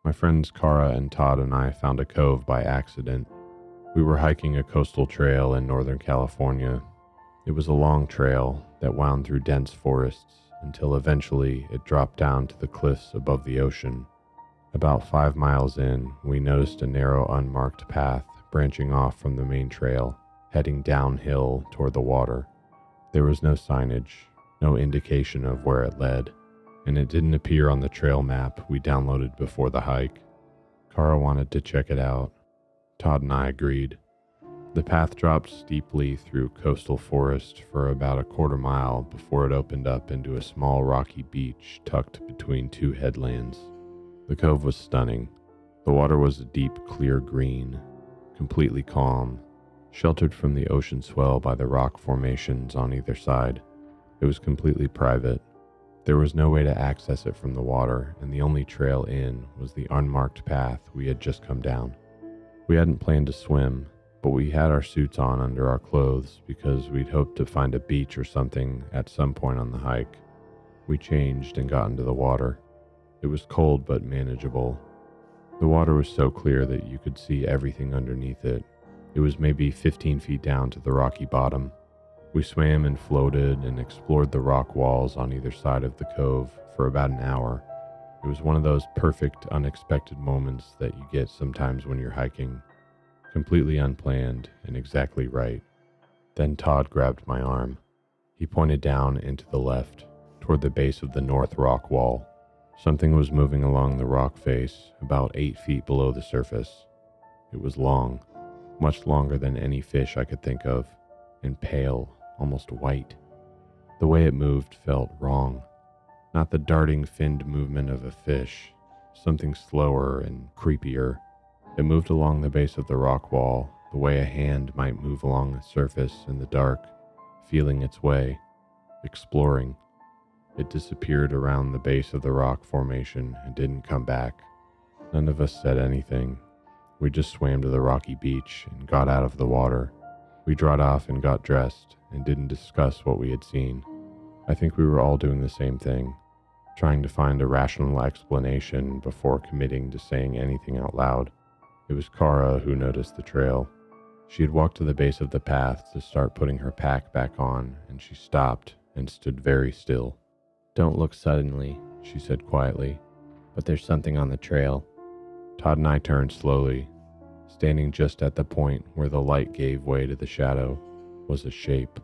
My friends Kara and Todd and I found a cove by accident. We were hiking a coastal trail in Northern California. It was a long trail that wound through dense forests until eventually it dropped down to the cliffs above the ocean. About 5 miles in, we noticed a narrow, unmarked path branching off from the main trail, heading downhill toward the water. There was no signage, no indication of where it led, and it didn't appear on the trail map we downloaded before the hike. Kara wanted to check it out. Todd and I agreed. The path dropped steeply through coastal forest for about a quarter mile before it opened up into a small rocky beach tucked between two headlands. The cove was stunning. The water was a deep, clear green, completely calm, sheltered from the ocean swell by the rock formations on either side. It was completely private. There was no way to access it from the water, and the only trail in was the unmarked path we had just come down. We hadn't planned to swim, but we had our suits on under our clothes because we'd hoped to find a beach or something at some point on the hike. We changed and got into the water. It was cold but manageable. The water was so clear that you could see everything underneath it. It was maybe 15 feet down to the rocky bottom. We swam and floated and explored the rock walls on either side of the cove for about an hour. It was one of those perfect, unexpected moments that you get sometimes when you're hiking. Completely unplanned and exactly right. Then Todd grabbed my arm. He pointed down and to the left, toward the base of the north rock wall. Something was moving along the rock face, about 8 feet below the surface. It was long, much longer than any fish I could think of, and pale, almost white. The way it moved felt wrong. Not the darting finned movement of a fish, something slower and creepier. It moved along the base of the rock wall, the way a hand might move along the surface in the dark, feeling its way, exploring. It disappeared around the base of the rock formation and didn't come back. None of us said anything. We just swam to the rocky beach and got out of the water. We dried off and got dressed and didn't discuss what we had seen. I think we were all doing the same thing, trying to find a rational explanation before committing to saying anything out loud. It was Kara who noticed the trail. She had walked to the base of the path to start putting her pack back on, and she stopped and stood very still. "Don't look suddenly," she said quietly, "but there's something on the trail." Todd and I turned slowly. Standing just at the point where the light gave way to the shadow was a shape.